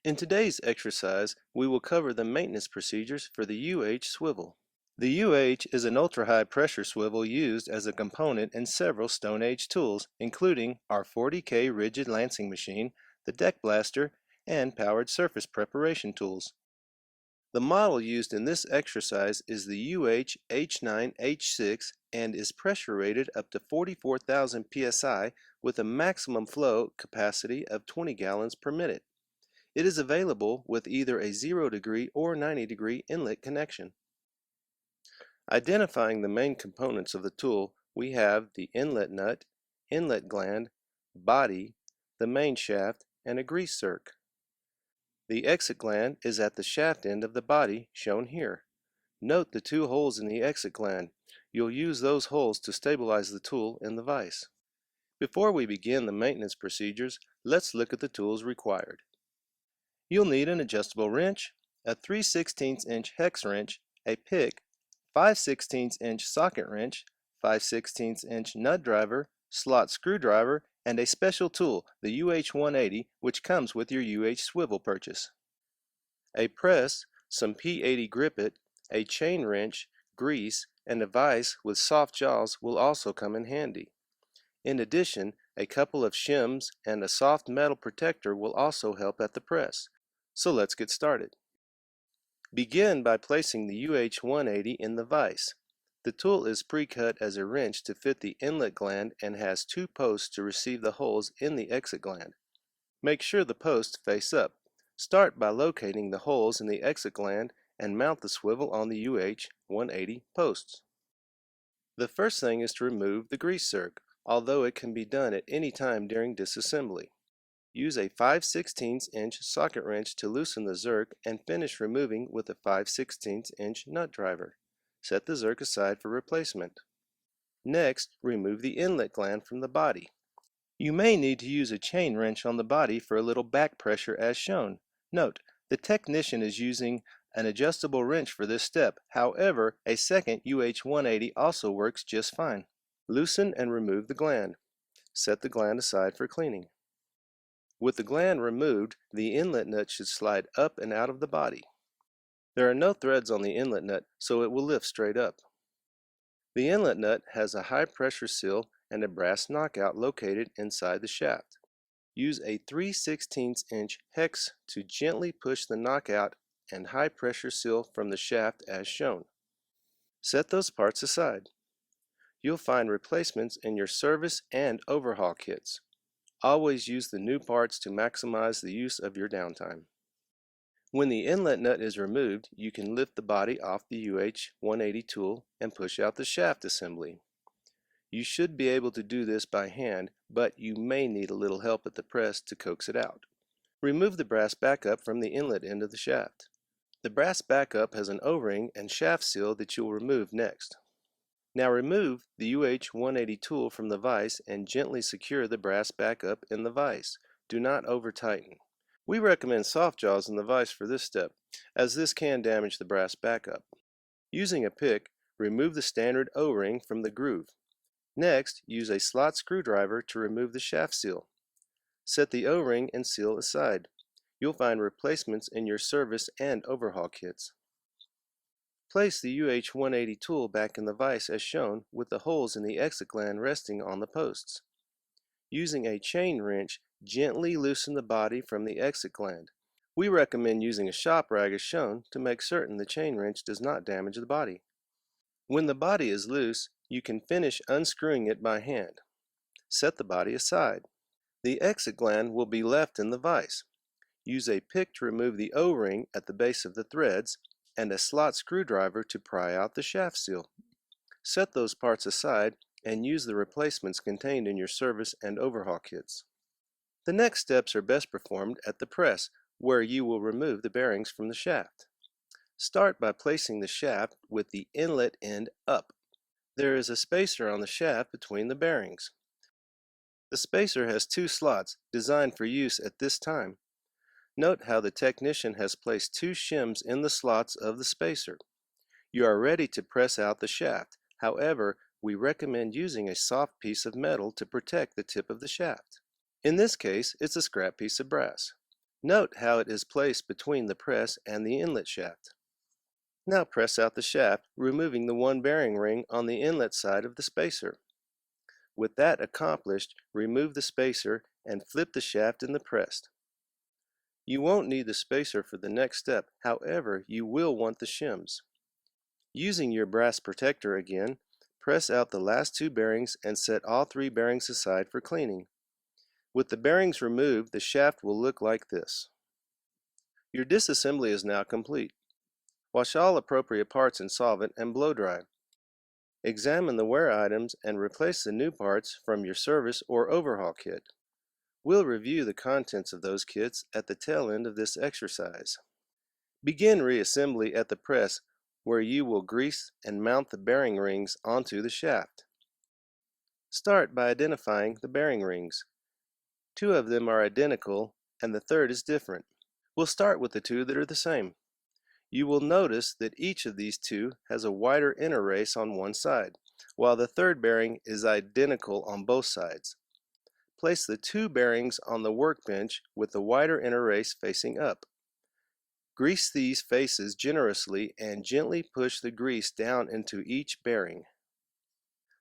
In today's exercise, we will cover the maintenance procedures for the UH swivel. The UH is an ultra-high pressure swivel used as a component in several StoneAge tools, including our 40K rigid lancing machine, the deck blaster, and powered surface preparation tools. The model used in this exercise is the UH H9H6 and is pressure rated up to 44,000 psi with a maximum flow capacity of 20 gallons per minute. It is available with either a 0-degree or 90-degree inlet connection. Identifying the main components of the tool, we have the inlet nut, inlet gland, body, the main shaft, and a grease zerk. The exit gland is at the shaft end of the body, shown here. Note the two holes in the exit gland. You'll use those holes to stabilize the tool in the vise. Before we begin the maintenance procedures, let's look at the tools required. You'll need an adjustable wrench, a 3/16" hex wrench, a pick, 5/16" socket wrench, 5/16" nut driver, slot screwdriver, and a special tool, the UH-180, which comes with your UH swivel purchase. A press, some P80 grippet, a chain wrench, grease, and a vise with soft jaws will also come in handy. In addition, a couple of shims and a soft metal protector will also help at the press. So let's get started. Begin by placing the UH-180 in the vise. The tool is pre-cut as a wrench to fit the inlet gland and has two posts to receive the holes in the exit gland. Make sure the posts face up. Start by locating the holes in the exit gland and mount the swivel on the UH-180 posts. The first thing is to remove the grease zerk, although it can be done at any time during disassembly. Use a 5/16" socket wrench to loosen the zerk and finish removing with a 5/16" nut driver. Set the zerk aside for replacement. Next, remove the inlet gland from the body. You may need to use a chain wrench on the body for a little back pressure as shown. Note, the technician is using an adjustable wrench for this step. However, a second UH-180 also works just fine. Loosen and remove the gland. Set the gland aside for cleaning. With the gland removed, the inlet nut should slide up and out of the body. There are no threads on the inlet nut, so it will lift straight up. The inlet nut has a high pressure seal and a brass knockout located inside the shaft. Use a 3/16" hex to gently push the knockout and high pressure seal from the shaft as shown. Set those parts aside. You'll find replacements in your service and overhaul kits. Always use the new parts to maximize the use of your downtime. When the inlet nut is removed, you can lift the body off the UH-180 tool and push out the shaft assembly. You should be able to do this by hand, but you may need a little help at the press to coax it out. Remove the brass backup from the inlet end of the shaft. The brass backup has an O-ring and shaft seal that you will remove next. Now remove the UH-180 tool from the vise and gently secure the brass backup in the vise. Do not over-tighten. We recommend soft jaws in the vise for this step, as this can damage the brass backup. Using a pick, remove the standard O-ring from the groove. Next, use a slot screwdriver to remove the shaft seal. Set the O-ring and seal aside. You'll find replacements in your service and overhaul kits. Place the UH-180 tool back in the vise as shown, with the holes in the exit gland resting on the posts. Using a chain wrench, gently loosen the body from the exit gland. We recommend using a shop rag as shown to make certain the chain wrench does not damage the body. When the body is loose, you can finish unscrewing it by hand. Set the body aside. The exit gland will be left in the vise. Use a pick to remove the O-ring at the base of the threads and a slot screwdriver to pry out the shaft seal. Set those parts aside and use the replacements contained in your service and overhaul kits. The next steps are best performed at the press, where you will remove the bearings from the shaft. Start by placing the shaft with the inlet end up. There is a spacer on the shaft between the bearings. The spacer has two slots designed for use at this time. Note how the technician has placed two shims in the slots of the spacer. You are ready to press out the shaft. However, we recommend using a soft piece of metal to protect the tip of the shaft. In this case, it's a scrap piece of brass. Note how it is placed between the press and the inlet shaft. Now press out the shaft, removing the one bearing ring on the inlet side of the spacer. With that accomplished, remove the spacer and flip the shaft in the press. You won't need the spacer for the next step, however, you will want the shims. Using your brass protector again, press out the last two bearings and set all three bearings aside for cleaning. With the bearings removed, the shaft will look like this. Your disassembly is now complete. Wash all appropriate parts in solvent and blow dry. Examine the wear items and replace the new parts from your service or overhaul kit. We'll review the contents of those kits at the tail end of this exercise. Begin reassembly at the press, where you will grease and mount the bearing rings onto the shaft. Start by identifying the bearing rings. Two of them are identical and the third is different. We'll start with the two that are the same. You will notice that each of these two has a wider inner race on one side, while the third bearing is identical on both sides. Place the two bearings on the workbench with the wider inner race facing up. Grease these faces generously and gently push the grease down into each bearing.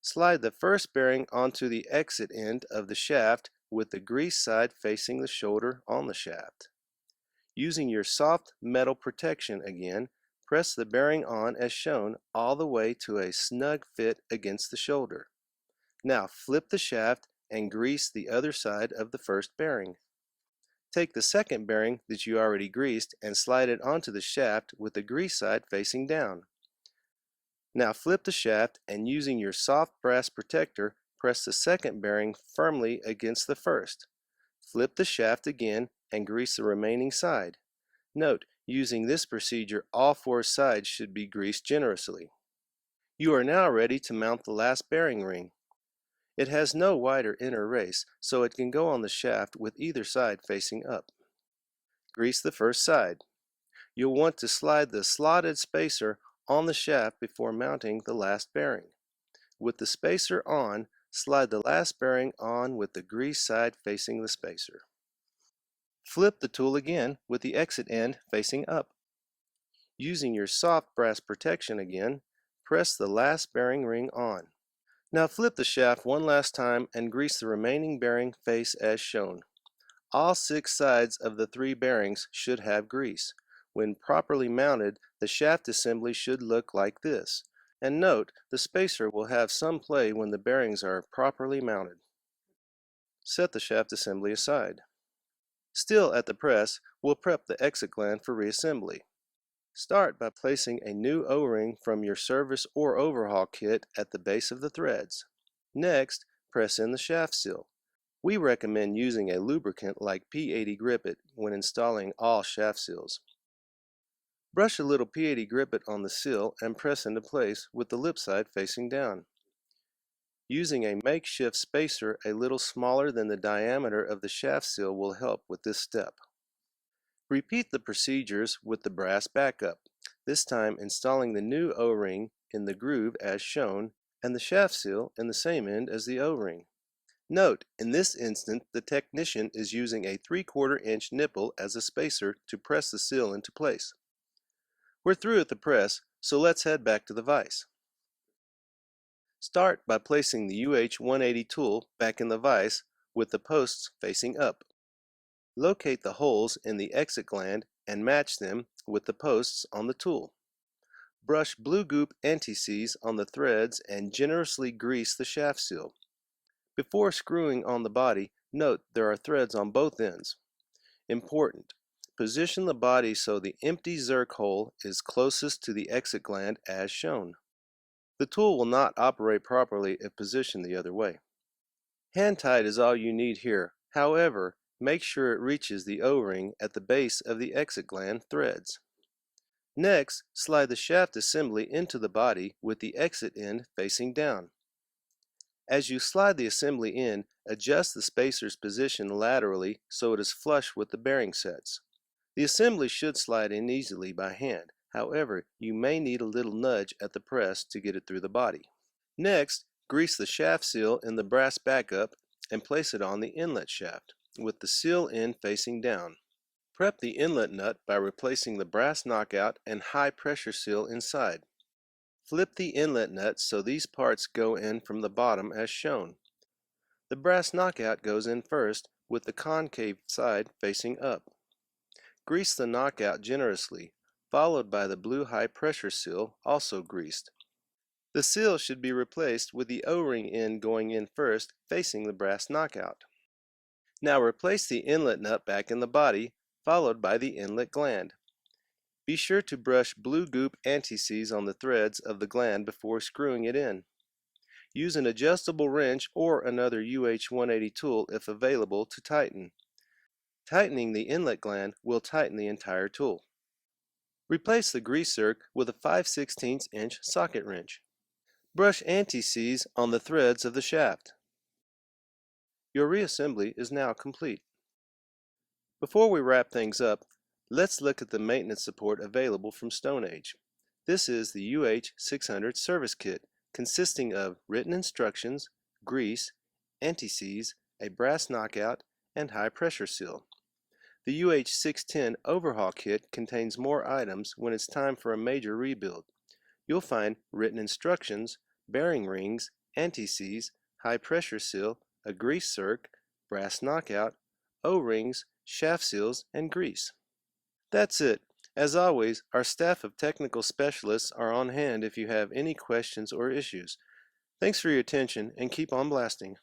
Slide the first bearing onto the exit end of the shaft with the grease side facing the shoulder on the shaft. Using your soft metal protection again, press the bearing on as shown all the way to a snug fit against the shoulder. Now flip the shaft and grease the other side of the first bearing. Take the second bearing that you already greased and slide it onto the shaft with the grease side facing down. Now flip the shaft and using your soft brass protector, press the second bearing firmly against the first. Flip the shaft again and grease the remaining side. Note, using this procedure, all four sides should be greased generously. You are now ready to mount the last bearing ring. It has no wider inner race, so it can go on the shaft with either side facing up. Grease the first side. You'll want to slide the slotted spacer on the shaft before mounting the last bearing. With the spacer on, slide the last bearing on with the grease side facing the spacer. Flip the tool again with the exit end facing up. Using your soft brass protection again, press the last bearing ring on. Now flip the shaft one last time and grease the remaining bearing face as shown. All six sides of the three bearings should have grease. When properly mounted, the shaft assembly should look like this. And note, the spacer will have some play when the bearings are properly mounted. Set the shaft assembly aside. Still at the press, we'll prep the exit gland for reassembly. Start by placing a new O-ring from your service or overhaul kit at the base of the threads. Next, press in the shaft seal. We recommend using a lubricant like P80 Grip-It when installing all shaft seals. Brush a little P80 Grip-It on the seal and press into place with the lip side facing down. Using a makeshift spacer a little smaller than the diameter of the shaft seal will help with this step. Repeat the procedures with the brass backup, this time installing the new O-ring in the groove as shown and the shaft seal in the same end as the O-ring. Note, in this instance, the technician is using a 3/4 inch nipple as a spacer to press the seal into place. We're through at the press, so let's head back to the vise. Start by placing the UH-180 tool back in the vise with the posts facing up. Locate the holes in the exit gland and match them with the posts on the tool. Brush blue goop anti-seize on the threads and generously grease the shaft seal. Before screwing on the body, note there are threads on both ends. Important: position the body so the empty zerk hole is closest to the exit gland as shown. The tool will not operate properly if positioned the other way. Hand tight is all you need here. However, make sure it reaches the O-ring at the base of the exit gland threads. Next, slide the shaft assembly into the body with the exit end facing down. As you slide the assembly in, adjust the spacer's position laterally so it is flush with the bearing sets. The assembly should slide in easily by hand. However, you may need a little nudge at the press to get it through the body. Next, grease the shaft seal in the brass backup and place it on the inlet shaft, with the seal end facing down. Prep the inlet nut by replacing the brass knockout and high pressure seal inside. Flip the inlet nut so these parts go in from the bottom as shown. The brass knockout goes in first with the concave side facing up. Grease the knockout generously, followed by the blue high pressure seal also greased. The seal should be replaced with the O-ring end going in first facing the brass knockout. Now replace the inlet nut back in the body, followed by the inlet gland. Be sure to brush blue goop anti-seize on the threads of the gland before screwing it in. Use an adjustable wrench or another UH-180 tool if available to tighten. Tightening the inlet gland will tighten the entire tool. Replace the grease zerk with a 5/16 inch socket wrench. Brush anti-seize on the threads of the shaft. Your reassembly is now complete. Before we wrap things up, let's look at the maintenance support available from StoneAge. This is the UH600 service kit, consisting of written instructions, grease, anti-seize, a brass knockout, and high pressure seal. The UH610 overhaul kit contains more items when it's time for a major rebuild. You'll find written instructions, bearing rings, anti-seize, high pressure seal, a grease zerk, brass knockout, O-rings, shaft seals, and grease. That's it. As always, our staff of technical specialists are on hand if you have any questions or issues. Thanks for your attention and keep on blasting.